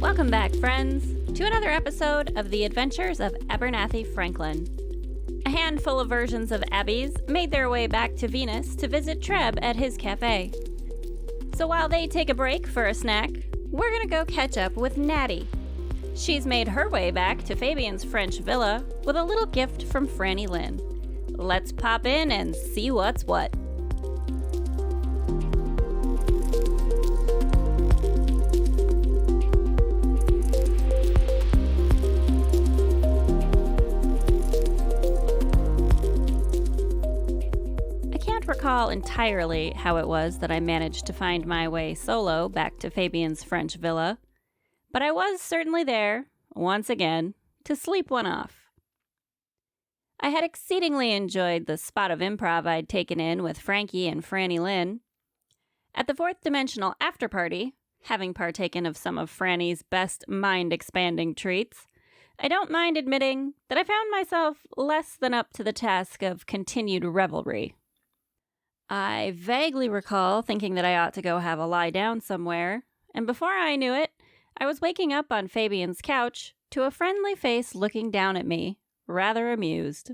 Welcome back, friends, to another episode of The Adventures of Abernathy Franklin. A handful of versions of Abby's made their way back to Venus to visit Treb at his cafe. So while they take a break for a snack, we're gonna go catch up with Natty. She's made her way back to Fabian's French villa with a little gift from Franny Lynn. Let's pop in and see what's what. Recall entirely how it was that I managed to find my way solo back to Fabian's French villa, but I was certainly there, once again, to sleep one off. I had exceedingly enjoyed the spot of improv I'd taken in with Franki and Franny Lynn. At the fourth dimensional after party, having partaken of some of Franny's best mind-expanding treats, I don't mind admitting that I found myself less than up to the task of continued revelry. I vaguely recall thinking that I ought to go have a lie down somewhere, and before I knew it, I was waking up on Fabian's couch to a friendly face looking down at me, rather amused.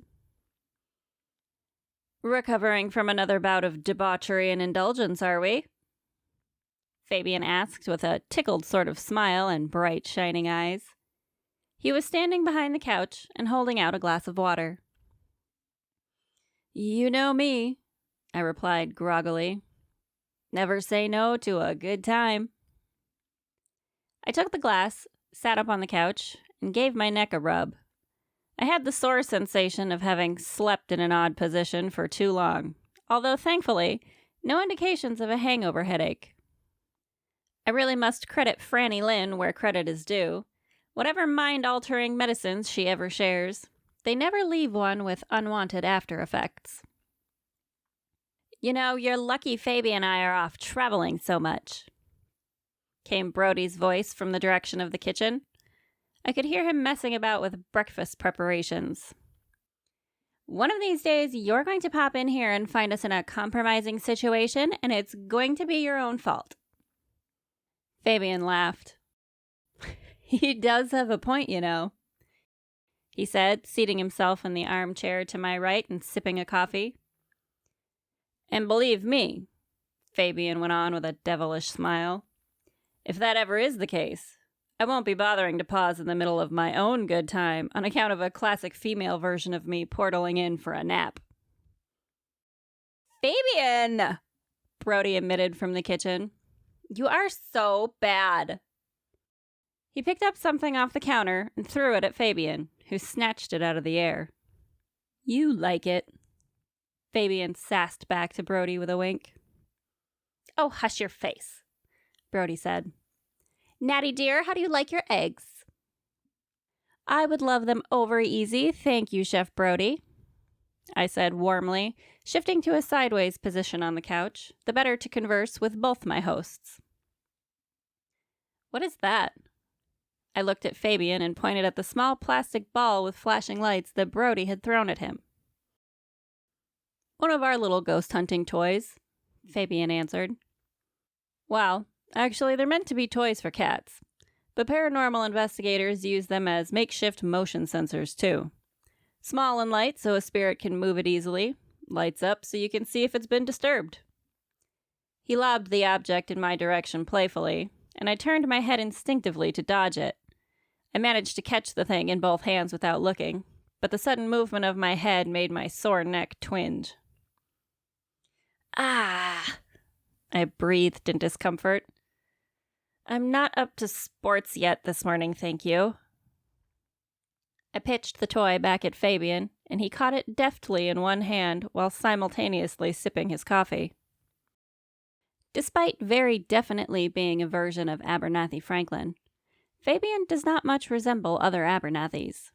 "Recovering from another bout of debauchery and indulgence, are we?" Fabian asked with a tickled sort of smile and bright, shining eyes. He was standing behind the couch and holding out a glass of water. "You know me," I replied groggily. "Never say no to a good time." I took the glass, sat up on the couch, and gave my neck a rub. I had the sore sensation of having slept in an odd position for too long, although thankfully, no indications of a hangover headache. I really must credit Franny Lynn where credit is due. Whatever mind-altering medicines she ever shares, they never leave one with unwanted after effects. "You know, you're lucky Fabian and I are off traveling so much," came Brody's voice from the direction of the kitchen. I could hear him messing about with breakfast preparations. "One of these days, you're going to pop in here and find us in a compromising situation, and it's going to be your own fault." Fabian laughed. "He does have a point, you know," he said, seating himself in the armchair to my right and sipping a coffee. "And believe me," Fabian went on with a devilish smile, "if that ever is the case, I won't be bothering to pause in the middle of my own good time on account of a classic female version of me portaling in for a nap." "Fabian!" Brody emitted from the kitchen. "You are so bad." He picked up something off the counter and threw it at Fabian, who snatched it out of the air. "You like it," Fabian sassed back to Brody with a wink. "Oh, hush your face," Brody said. "Natty dear, how do you like your eggs?" "I would love them over easy, thank you, Chef Brody," I said warmly, shifting to a sideways position on the couch, the better to converse with both my hosts. "What is that?" I looked at Fabian and pointed at the small plastic ball with flashing lights that Brody had thrown at him. "One of our little ghost hunting toys," Fabian answered. "Well, actually, they're meant to be toys for cats, but paranormal investigators use them as makeshift motion sensors, too. Small and light so a spirit can move it easily, lights up so you can see if it's been disturbed." He lobbed the object in my direction playfully, and I turned my head instinctively to dodge it. I managed to catch the thing in both hands without looking, but the sudden movement of my head made my sore neck twinge. "Ah!" I breathed in discomfort. "I'm not up to sports yet this morning, thank you." I pitched the toy back at Fabian, and he caught it deftly in one hand while simultaneously sipping his coffee. Despite very definitely being a version of Abernathy Franklin, Fabian does not much resemble other Abernathys.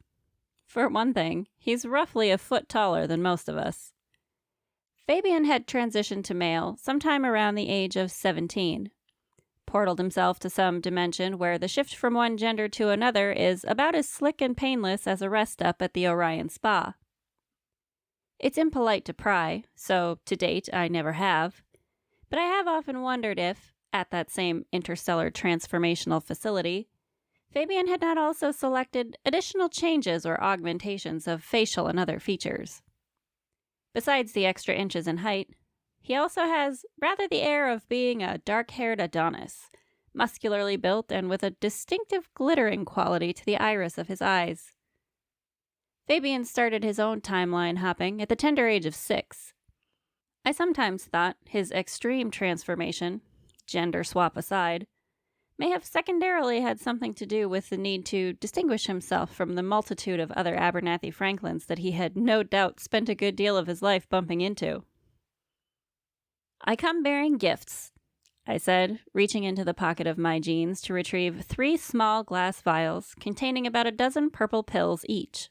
For one thing, he's roughly a foot taller than most of us. Fabian had transitioned to male sometime around the age of 17, portaled himself to some dimension where the shift from one gender to another is about as slick and painless as a rest up at the Orion Spa. It's impolite to pry, so to date I never have, but I have often wondered if, at that same interstellar transformational facility, Fabian had not also selected additional changes or augmentations of facial and other features. Besides the extra inches in height, he also has rather the air of being a dark-haired Adonis, muscularly built and with a distinctive glittering quality to the iris of his eyes. Fabian started his own timeline hopping at the tender age of 6. I sometimes thought his extreme transformation, gender swap aside, may have secondarily had something to do with the need to distinguish himself from the multitude of other Abernathy Franklins that he had no doubt spent a good deal of his life bumping into. "I come bearing gifts," I said, reaching into the pocket of my jeans to retrieve 3 small glass vials containing about a dozen purple pills each.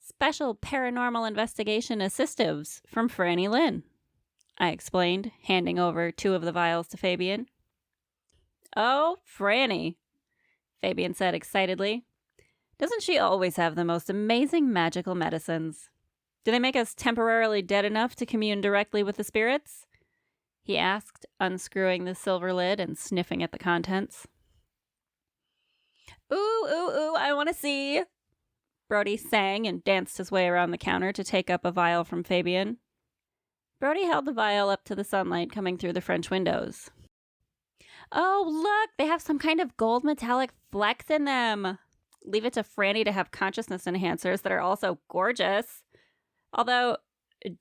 "Special paranormal investigation assistives from Franny Lynn," I explained, handing over 2 of the vials to Fabian. "Oh, Franny," Fabian said excitedly. "Doesn't she always have the most amazing magical medicines? Do they make us temporarily dead enough to commune directly with the spirits?" he asked, unscrewing the silver lid and sniffing at the contents. Ooh, I want to see," Brody sang and danced his way around the counter to take up a vial from Fabian. Brody held the vial up to the sunlight coming through the French windows. "Oh, look, they have some kind of gold metallic flecks in them. Leave it to Franny to have consciousness enhancers that are also gorgeous. Although,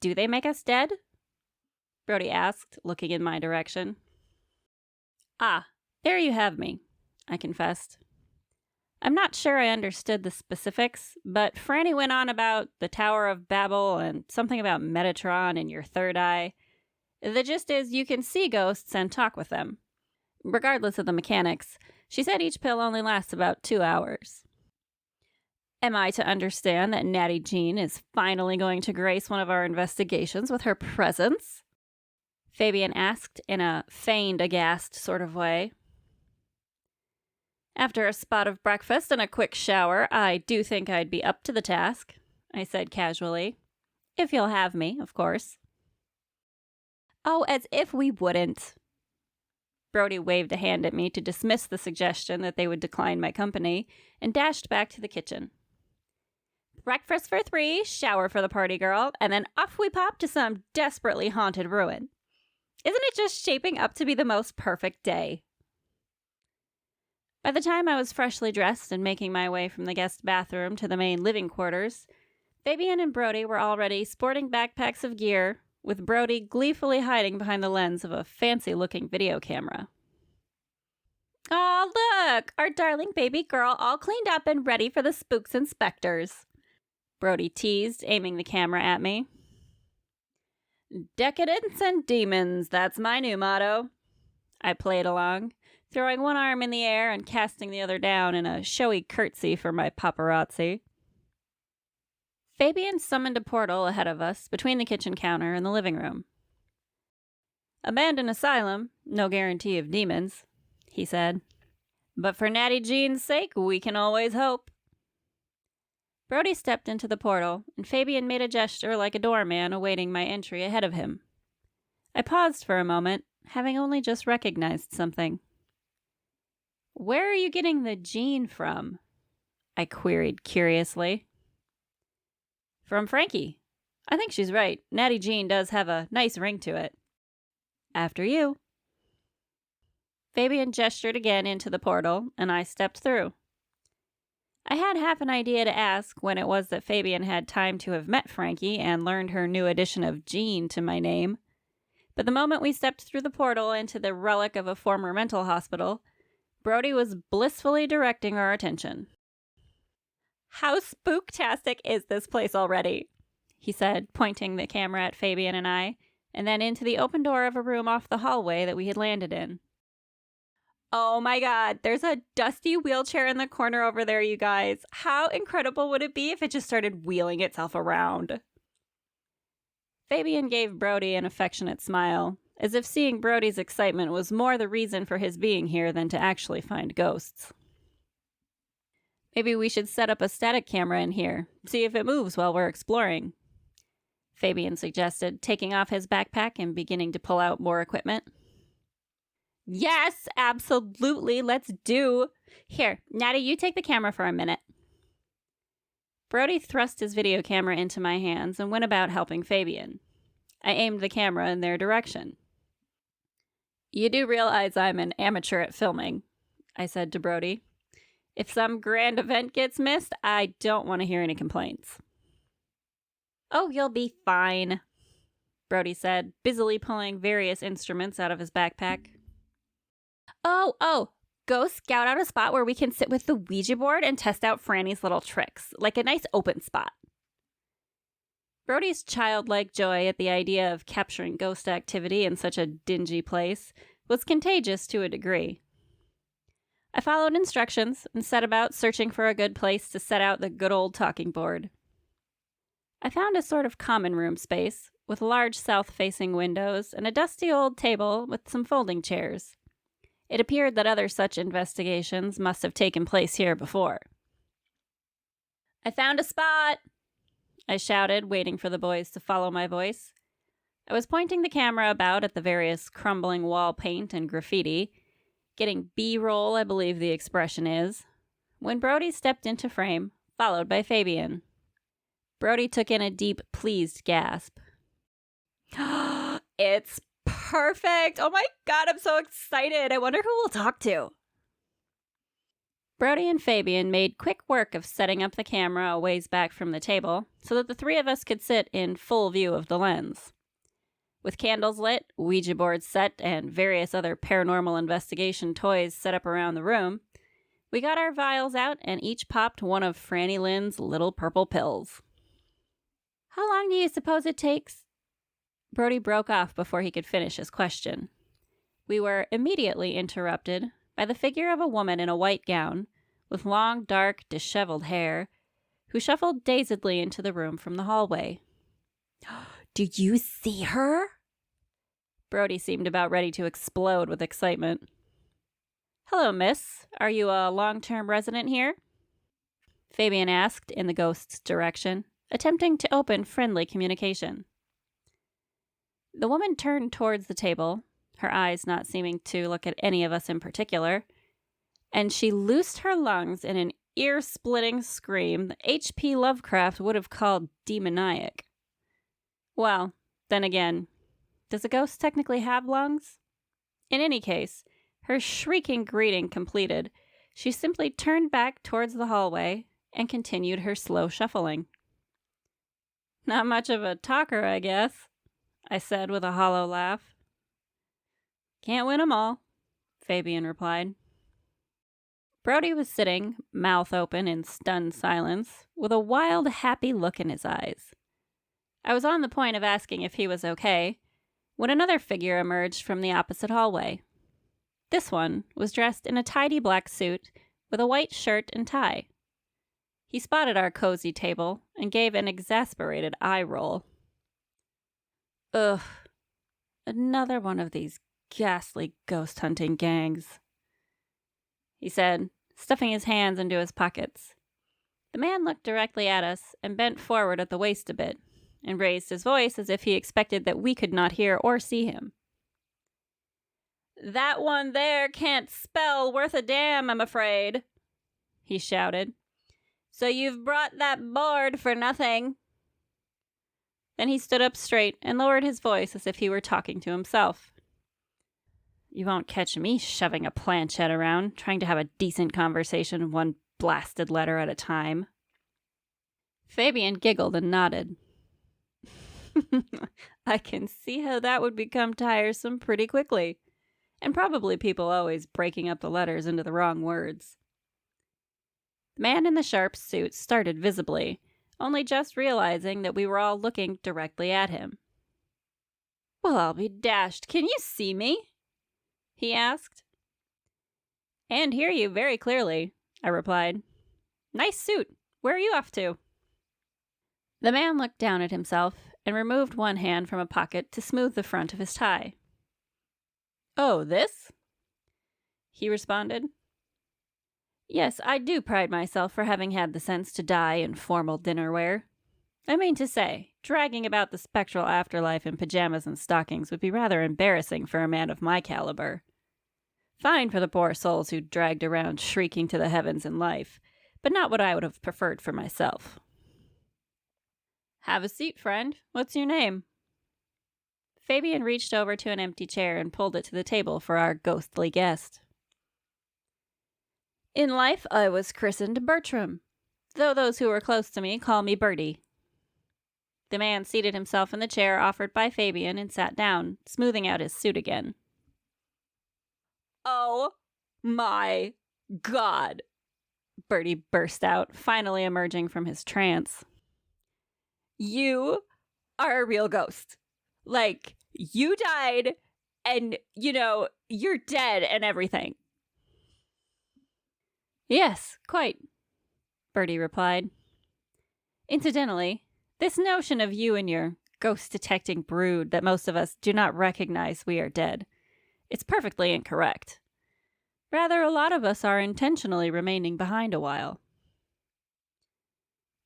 do they make us dead?" Brody asked, looking in my direction. "Ah, there you have me," I confessed. I'm not sure I understood the specifics, but Franny went on about the Tower of Babel and something about Metatron and your third eye. The gist is you can see ghosts and talk with them. Regardless of the mechanics, she said each pill only lasts about 2 hours. Am I to understand that Natty Jean is finally going to grace one of our investigations with her presence? Fabian asked in a feigned aghast sort of way. "After a spot of breakfast and a quick shower, I do think I'd be up to the task," I said casually. "If you'll have me, of course." "Oh, as if we wouldn't." Brody waved a hand at me to dismiss the suggestion that they would decline my company and dashed back to the kitchen. "Breakfast for 3, shower for the party girl, and then off we pop to some desperately haunted ruin. Isn't it just shaping up to be the most perfect day?" By the time I was freshly dressed and making my way from the guest bathroom to the main living quarters, Fabian and Brody were already sporting backpacks of gear, with Brody gleefully hiding behind the lens of a fancy-looking video camera. "Aw, look! Our darling baby girl all cleaned up and ready for the spooks and specters," Brody teased, aiming the camera at me. "Decadence and demons, that's my new motto." I played along, throwing one arm in the air and casting the other down in a showy curtsy for my paparazzi. Fabian summoned a portal ahead of us between the kitchen counter and the living room. "Abandoned asylum, no guarantee of demons," he said. "But for Natty Jean's sake, we can always hope." Brody stepped into the portal, and Fabian made a gesture like a doorman awaiting my entry ahead of him. I paused for a moment, having only just recognized something. "Where are you getting the Jean from?" I queried curiously. "From Franki. I think she's right. Natty Jean does have a nice ring to it." "After you." Fabian gestured again into the portal, and I stepped through. I had half an idea to ask when it was that Fabian had time to have met Franki and learned her new addition of Jean to my name. But the moment we stepped through the portal into the relic of a former mental hospital, Brody was blissfully directing our attention. "How spooktastic is this place already?" he said, pointing the camera at Fabian and I, and then into the open door of a room off the hallway that we had landed in. "Oh my god, there's a dusty wheelchair in the corner over there, you guys. How incredible would it be if it just started wheeling itself around?" Fabian gave Brody an affectionate smile, as if seeing Brody's excitement was more the reason for his being here than to actually find ghosts. "Maybe we should set up a static camera in here, see if it moves while we're exploring," Fabian suggested, taking off his backpack and beginning to pull out more equipment. "Yes, absolutely, let's do. Here, Natty, you take the camera for a minute. Brody thrust his video camera into my hands and went about helping Fabian. I aimed the camera in their direction. You do realize I'm an amateur at filming, I said to Brody. If some grand event gets missed, I don't want to hear any complaints. Oh, you'll be fine, Brody said, busily pulling various instruments out of his backpack. Oh, go scout out a spot where we can sit with the Ouija board and test out Franny's little tricks, like a nice open spot. Brody's childlike joy at the idea of capturing ghost activity in such a dingy place was contagious to a degree. I followed instructions and set about searching for a good place to set out the good old talking board. I found a sort of common room space with large south-facing windows and a dusty old table with some folding chairs. It appeared that other such investigations must have taken place here before. I found a spot, I shouted, waiting for the boys to follow my voice. I was pointing the camera about at the various crumbling wall paint and graffiti, getting B-roll, I believe the expression is, when Brody stepped into frame, followed by Fabian. Brody took in a deep, pleased gasp. It's perfect! Oh my god, I'm so excited! I wonder who we'll talk to. Brody and Fabian made quick work of setting up the camera a ways back from the table so that the three of us could sit in full view of the lens. With candles lit, Ouija boards set, and various other paranormal investigation toys set up around the room, we got our vials out and each popped one of Franny Lynn's little purple pills. How long do you suppose it takes? Brody broke off before he could finish his question. We were immediately interrupted by the figure of a woman in a white gown, with long, dark, disheveled hair, who shuffled dazedly into the room from the hallway. Do you see her? Brody seemed about ready to explode with excitement. Hello, miss. Are you a long-term resident here? Fabian asked in the ghost's direction, attempting to open friendly communication. The woman turned towards the table, her eyes not seeming to look at any of us in particular, and she loosed her lungs in an ear-splitting scream that H.P. Lovecraft would have called demoniac. Well, then again, does a ghost technically have lungs? In any case, her shrieking greeting completed, she simply turned back towards the hallway and continued her slow shuffling. Not much of a talker, I guess, I said with a hollow laugh. Can't win 'em all, Fabian replied. Brody was sitting, mouth open in stunned silence, with a wild, happy look in his eyes. I was on the point of asking if he was okay, when another figure emerged from the opposite hallway. This one was dressed in a tidy black suit with a white shirt and tie. He spotted our cozy table and gave an exasperated eye roll. Ugh, another one of these ghastly ghost hunting gangs, he said, stuffing his hands into his pockets. The man looked directly at us and bent forward at the waist a bit, and raised his voice as if he expected that we could not hear or see him. That one there can't spell worth a damn, I'm afraid, he shouted. So you've brought that board for nothing. Then he stood up straight and lowered his voice as if he were talking to himself. You won't catch me shoving a planchette around, trying to have a decent conversation one blasted letter at a time. Fabian giggled and nodded. I can see how that would become tiresome pretty quickly, and probably people always breaking up the letters into the wrong words. The man in the sharp suit started visibly, only just realizing that we were all looking directly at him. Well, I'll be dashed. Can you see me? He asked. And hear you very clearly, I replied. Nice suit. Where are you off to? The man looked down at himself and removed one hand from a pocket to smooth the front of his tie. Oh, this? He responded. Yes, I do pride myself for having had the sense to die in formal dinnerwear. I mean to say, dragging about the spectral afterlife in pajamas and stockings would be rather embarrassing for a man of my caliber. Fine for the poor souls who dragged around shrieking to the heavens in life, but not what I would have preferred for myself. Have a seat, friend. What's your name? Fabian reached over to an empty chair and pulled it to the table for our ghostly guest. In life, I was christened Bertram, though those who were close to me call me Bertie. The man seated himself in the chair offered by Fabian and sat down, smoothing out his suit again. Oh my God, Bertie burst out, finally emerging from his trance. You are a real ghost. Like, you died and, you're dead and everything. Yes, quite, Bertie replied. Incidentally, this notion of you and your ghost-detecting brood that most of us do not recognize we are dead, it's perfectly incorrect. Rather, a lot of us are intentionally remaining behind a while.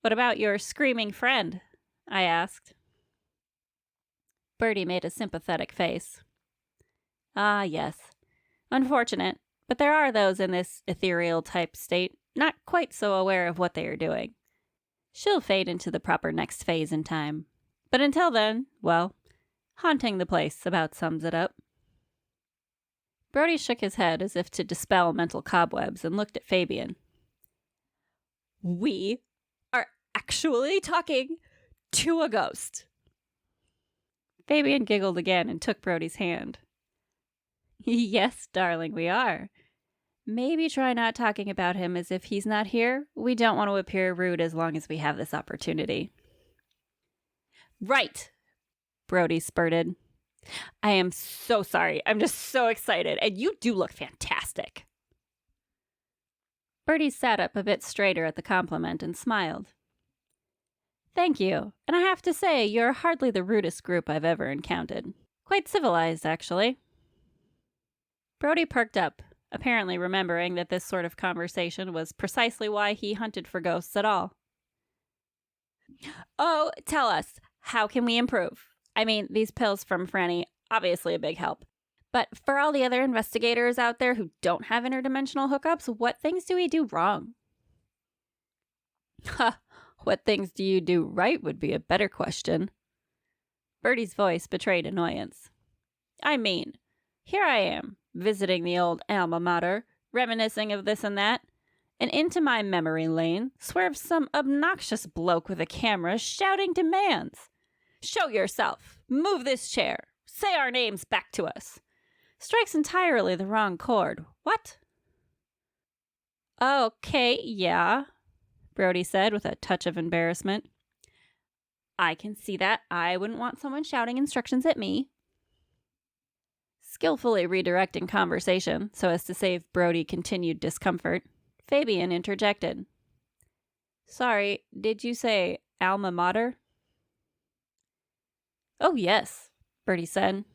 What about your screaming friend? I asked. Bertie made a sympathetic face. Ah, yes. Unfortunate, but there are those in this ethereal-type state not quite so aware of what they are doing. She'll fade into the proper next phase in time. But until then, well, haunting the place about sums it up. Bertie shook his head as if to dispel mental cobwebs and looked at Fabian. We are actually talking to a ghost. Fabian giggled again and took Brodie's hand. Yes, darling, we are. Maybe try not talking about him as if he's not here. We don't want to appear rude as long as we have this opportunity. Right, Brodie spurted. I am so sorry. I'm just so excited. And you do look fantastic. Bertie sat up a bit straighter at the compliment and smiled. Thank you. And I have to say, you're hardly the rudest group I've ever encountered. Quite civilized, actually. Brodie perked up, apparently remembering that this sort of conversation was precisely why he hunted for ghosts at all. Oh, tell us, how can we improve? I mean, these pills from Franki, obviously a big help. But for all the other investigators out there who don't have interdimensional hookups, what things do we do wrong? Ha, what things do you do right would be a better question. Bertie's voice betrayed annoyance. I mean, here I am, visiting the old alma mater, reminiscing of this and that, and into my memory lane swerves some obnoxious bloke with a camera shouting demands. Show yourself. Move this chair. Say our names back to us. Strikes entirely the wrong chord. What? Okay, yeah, Brodie said with a touch of embarrassment. I can see that. I wouldn't want someone shouting instructions at me. Skillfully redirecting conversation so as to save Brodie continued discomfort, Fabian interjected. Sorry, did you say alma mater? Oh, yes, Bertie said.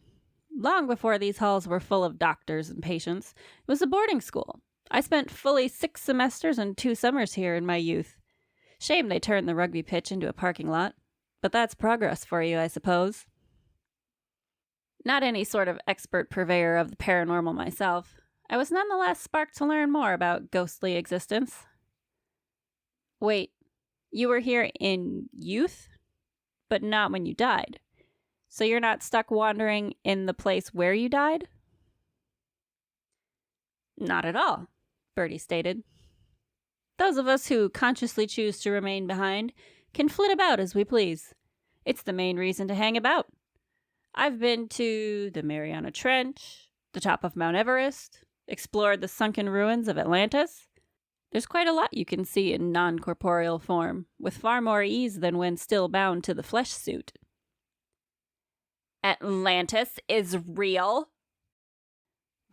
Long before these halls were full of doctors and patients, it was a boarding school. I spent fully 6 semesters and 2 summers here in my youth. Shame they turned the rugby pitch into a parking lot. But that's progress for you, I suppose. Not any sort of expert purveyor of the paranormal myself, I was nonetheless sparked to learn more about ghostly existence. Wait, you were here in youth? But not when you died. So you're not stuck wandering in the place where you died? Not at all, Bertie stated. Those of us who consciously choose to remain behind can flit about as we please. It's the main reason to hang about. I've been to the Mariana Trench, the top of Mount Everest, explored the sunken ruins of Atlantis. There's quite a lot you can see in non-corporeal form, with far more ease than when still bound to the flesh suit. Atlantis is real?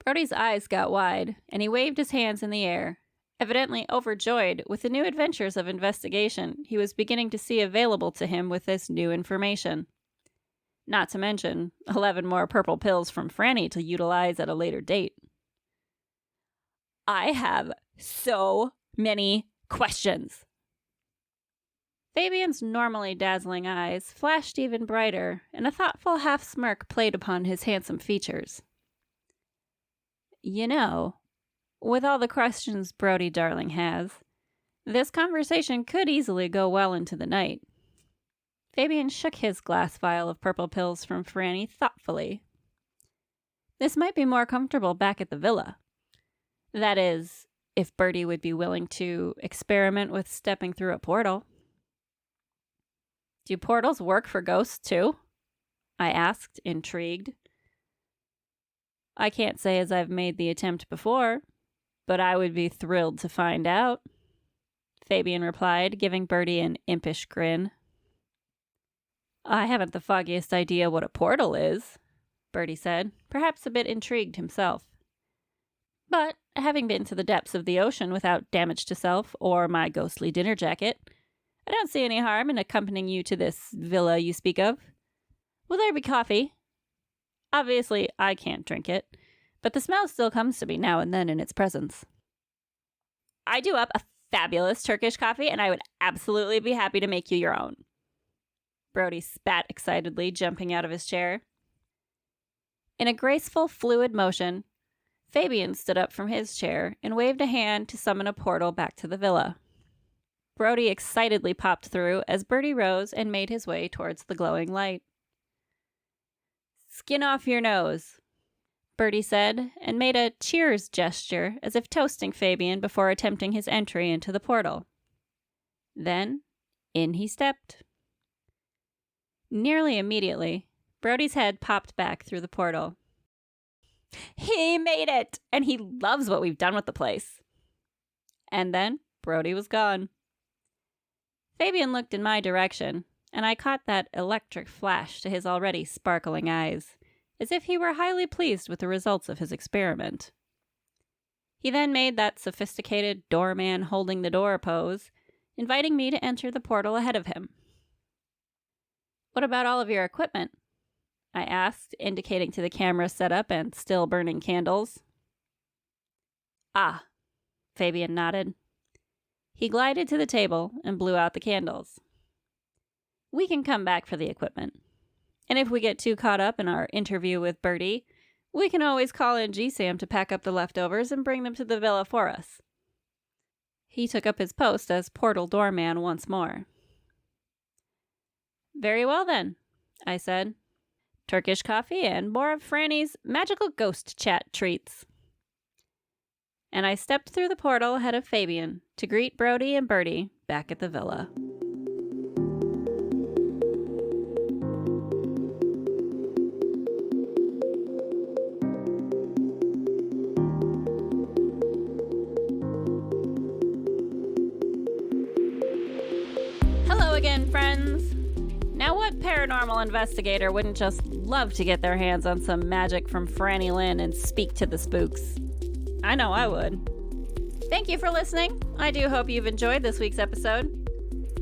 Brodie's eyes got wide, and he waved his hands in the air, evidently overjoyed with the new adventures of investigation he was beginning to see available to him with this new information. Not to mention 11 more purple pills from Franki to utilize at a later date. I have so many questions. Fabian's normally dazzling eyes flashed even brighter, and a thoughtful half-smirk played upon his handsome features. You know, with all the questions Brody darling has, this conversation could easily go well into the night. Fabian shook his glass vial of purple pills from Franny thoughtfully. This might be more comfortable back at the villa. That is, if Bertie would be willing to experiment with stepping through a portal. Do portals work for ghosts too? I asked, intrigued. I can't say as I've made the attempt before, but I would be thrilled to find out, Fabian replied, giving Bertie an impish grin. I haven't the foggiest idea what a portal is, Bertie said, perhaps a bit intrigued himself. But, having been to the depths of the ocean without damage to self or my ghostly dinner jacket, I don't see any harm in accompanying you to this villa you speak of. Will there be coffee? Obviously, I can't drink it, but the smell still comes to me now and then in its presence. I do up a fabulous Turkish coffee, and I would absolutely be happy to make you your own. Brody spat excitedly, jumping out of his chair. In a graceful, fluid motion, Fabian stood up from his chair and waved a hand to summon a portal back to the villa. Brody excitedly popped through as Bertie rose and made his way towards the glowing light. Skin off your nose, Bertie said, and made a cheers gesture as if toasting Fabian before attempting his entry into the portal. Then, in he stepped. Nearly immediately, Brody's head popped back through the portal. He made it, and he loves what we've done with the place. And then Brody was gone. Fabian looked in my direction, and I caught that electric flash to his already sparkling eyes, as if he were highly pleased with the results of his experiment. He then made that sophisticated doorman holding the door pose, inviting me to enter the portal ahead of him. What about all of your equipment? I asked, indicating to the camera setup and still burning candles. Ah, Fabian nodded. He glided to the table and blew out the candles. We can come back for the equipment. And if we get too caught up in our interview with Bertie, we can always call in G-Sam to pack up the leftovers and bring them to the villa for us. He took up his post as portal doorman once more. Very well then, I said. Turkish coffee and more of Franny's magical ghost chat treats. And I stepped through the portal ahead of Fabian to greet Brody and Bertie back at the villa. Hello again, friends. Now what paranormal investigator wouldn't just love to get their hands on some magic from Franny Lynn and speak to the spooks? I know I would. Thank you for listening. I do hope you've enjoyed this week's episode.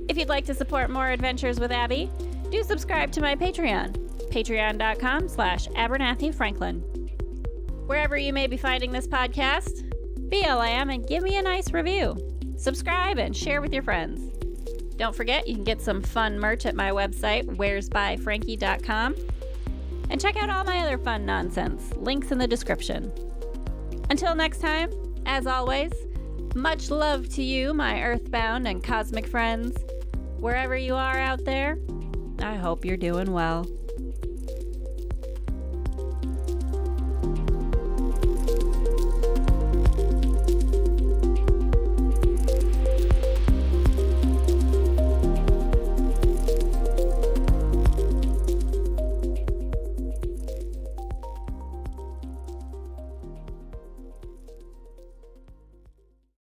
If you'd like to support more adventures with Abby, do subscribe to my Patreon, patreon.com/AbernathyFranklin. Wherever you may be finding this podcast, BLM and give me a nice review. Subscribe and share with your friends. Don't forget, you can get some fun merch at my website, wheresbyfranki.com. And check out all my other fun nonsense. Links in the description. Until next time, as always, much love to you, my earthbound and cosmic friends. Wherever you are out there, I hope you're doing well.